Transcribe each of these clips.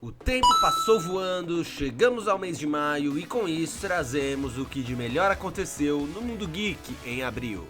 O tempo passou voando, chegamos ao mês de maio e com isso trazemos o que de melhor aconteceu no mundo geek em abril.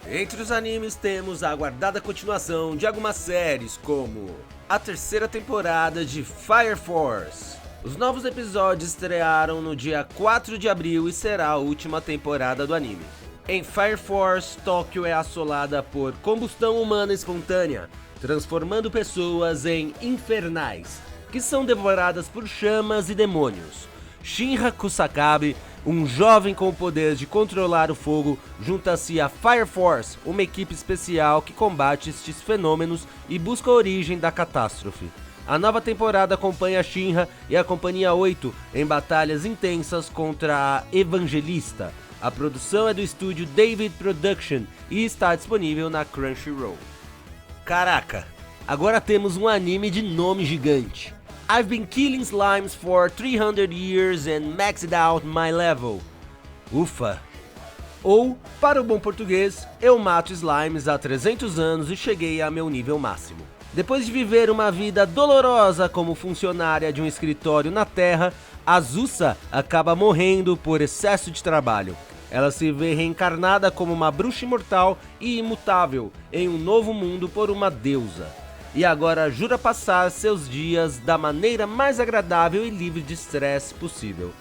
Entre os animes temos a aguardada continuação de algumas séries, como a terceira temporada de Fire Force. Os novos episódios estrearam no dia 4 de abril e será a última temporada do anime. Em Fire Force, Tóquio é assolada por combustão humana espontânea, transformando pessoas em infernais, que são devoradas por chamas e demônios. Shinra Kusakabe, um jovem com o poder de controlar o fogo, junta-se a Fire Force, uma equipe especial que combate estes fenômenos e busca a origem da catástrofe. A nova temporada acompanha Shinra e a Companhia 8 em batalhas intensas contra a Evangelista. A produção é do estúdio David Production e está disponível na Crunchyroll. Caraca, agora temos um anime de nome gigante. I've been killing slimes for 300 years and maxed out my level. Ufa! Ou, para o bom português, eu mato slimes há 300 anos e cheguei a meu nível máximo. Depois de viver uma vida dolorosa como funcionária de um escritório na Terra, Azusa acaba morrendo por excesso de trabalho. Ela se vê reencarnada como uma bruxa imortal e imutável em um novo mundo por uma deusa. E agora jura passar seus dias da maneira mais agradável e livre de estresse possível.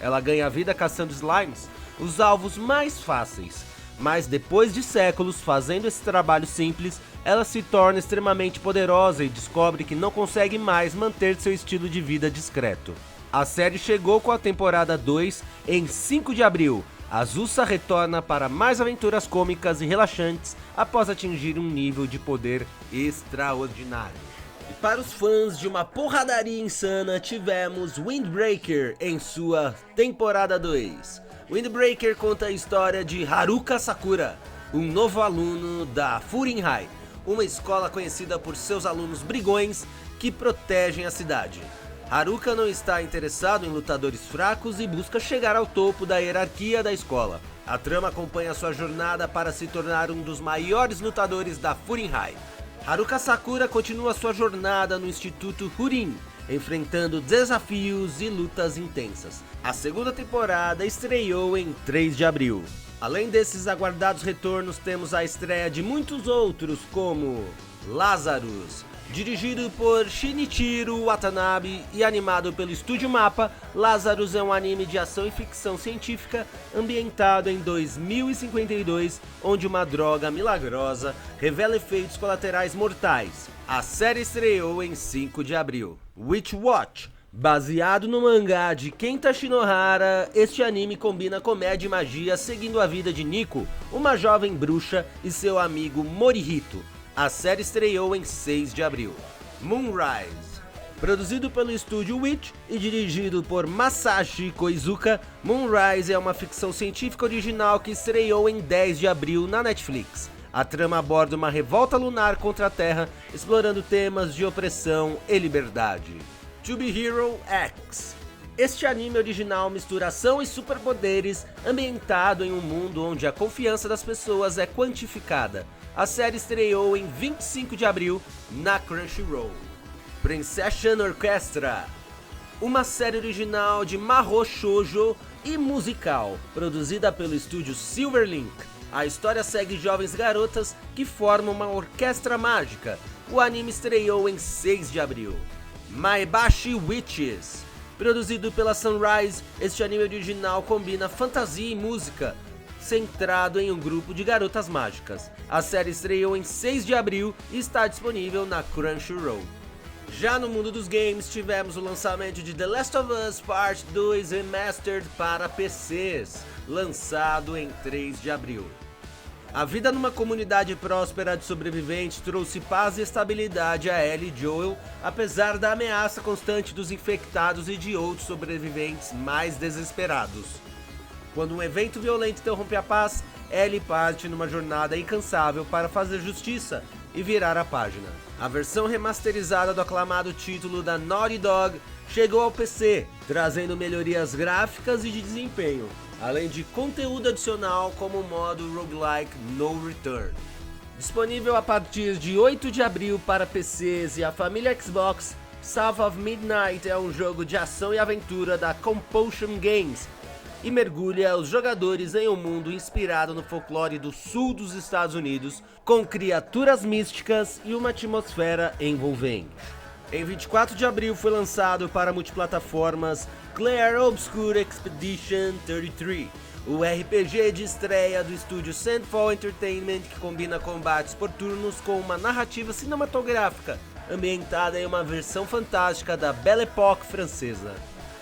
Ela ganha vida caçando slimes, os alvos mais fáceis. Mas depois de séculos fazendo esse trabalho simples, ela se torna extremamente poderosa e descobre que não consegue mais manter seu estilo de vida discreto. A série chegou com a temporada 2 em 5 de abril. Azusa retorna para mais aventuras cômicas e relaxantes após atingir um nível de poder extraordinário. E para os fãs de uma porradaria insana, tivemos Windbreaker em sua temporada 2. Windbreaker conta a história de Haruka Sakura, um novo aluno da Furin High, uma escola conhecida por seus alunos brigões que protegem a cidade. Haruka não está interessado em lutadores fracos e busca chegar ao topo da hierarquia da escola. A trama acompanha sua jornada para se tornar um dos maiores lutadores da Furin High. Haruka Sakura continua sua jornada no Instituto Hurin, enfrentando desafios e lutas intensas. A segunda temporada estreou em 3 de abril. Além desses aguardados retornos, temos a estreia de muitos outros, como Lazarus. Dirigido por Shinichiro Watanabe e animado pelo Estúdio Mapa, Lazarus é um anime de ação e ficção científica ambientado em 2052, onde uma droga milagrosa revela efeitos colaterais mortais. A série estreou em 5 de abril. Witch Watch. Baseado no mangá de Kenta Shinohara, este anime combina comédia e magia seguindo a vida de Nico, uma jovem bruxa, e seu amigo Morihito. A série estreou em 6 de abril. Moonrise. Produzido pelo estúdio Witch e dirigido por Masashi Koizuka, Moonrise é uma ficção científica original que estreou em 10 de abril na Netflix. A trama aborda uma revolta lunar contra a Terra, explorando temas de opressão e liberdade. To Be Hero X. Este anime original mistura ação e superpoderes, ambientado em um mundo onde a confiança das pessoas é quantificada. A série estreou em 25 de abril na Crunchyroll. Princession Orchestra. Uma série original de Mahou Shoujo e musical, produzida pelo estúdio Silverlink. A história segue jovens garotas que formam uma orquestra mágica. O anime estreou em 6 de abril. Maebashi Witches. Produzido pela Sunrise, este anime original combina fantasia e música, centrado em um grupo de garotas mágicas. A série estreou em 6 de abril e está disponível na Crunchyroll. Já no mundo dos games, tivemos o lançamento de The Last of Us Part 2 Remastered para PCs, lançado em 3 de abril. A vida numa comunidade próspera de sobreviventes trouxe paz e estabilidade a Ellie e Joel, apesar da ameaça constante dos infectados e de outros sobreviventes mais desesperados. Quando um evento violento interrompe a paz, Ellie parte numa jornada incansável para fazer justiça e virar a página. A versão remasterizada do aclamado título da Naughty Dog chegou ao PC, trazendo melhorias gráficas e de desempenho, além de conteúdo adicional como o modo roguelike No Return. Disponível a partir de 8 de abril para PCs e a família Xbox, South of Midnight é um jogo de ação e aventura da Compulsion Games e mergulha os jogadores em um mundo inspirado no folclore do sul dos Estados Unidos, com criaturas místicas e uma atmosfera envolvente. Em 24 de abril foi lançado para multiplataformas Clair Obscure Expedition 33, o RPG de estreia do estúdio Sandfall Entertainment, que combina combates por turnos com uma narrativa cinematográfica, ambientada em uma versão fantástica da Belle Époque francesa.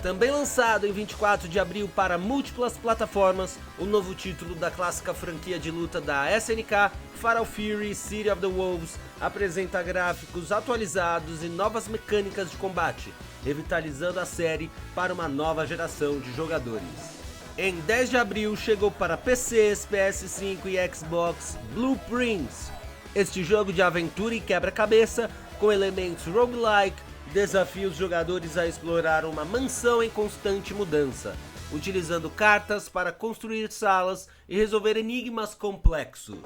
Também lançado em 24 de abril para múltiplas plataformas, o novo título da clássica franquia de luta da SNK, Fatal Fury City of the Wolves, apresenta gráficos atualizados e novas mecânicas de combate, revitalizando a série para uma nova geração de jogadores. Em 10 de abril chegou para PCs, PS5 e Xbox Blueprints. Este jogo de aventura e quebra-cabeça, com elementos roguelike, desafia os jogadores a explorar uma mansão em constante mudança, utilizando cartas para construir salas e resolver enigmas complexos.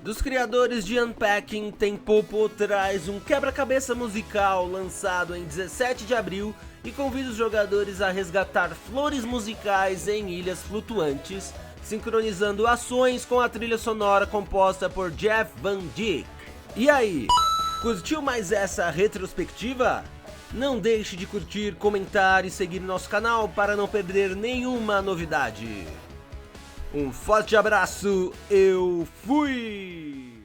Dos criadores de Unpacking, Tempopo traz um quebra-cabeça musical lançado em 17 de abril e convida os jogadores a resgatar flores musicais em ilhas flutuantes, sincronizando ações com a trilha sonora composta por Jeff Van Dyke. E aí, curtiu mais essa retrospectiva? Não deixe de curtir, comentar e seguir nosso canal para não perder nenhuma novidade. Um forte abraço, eu fui!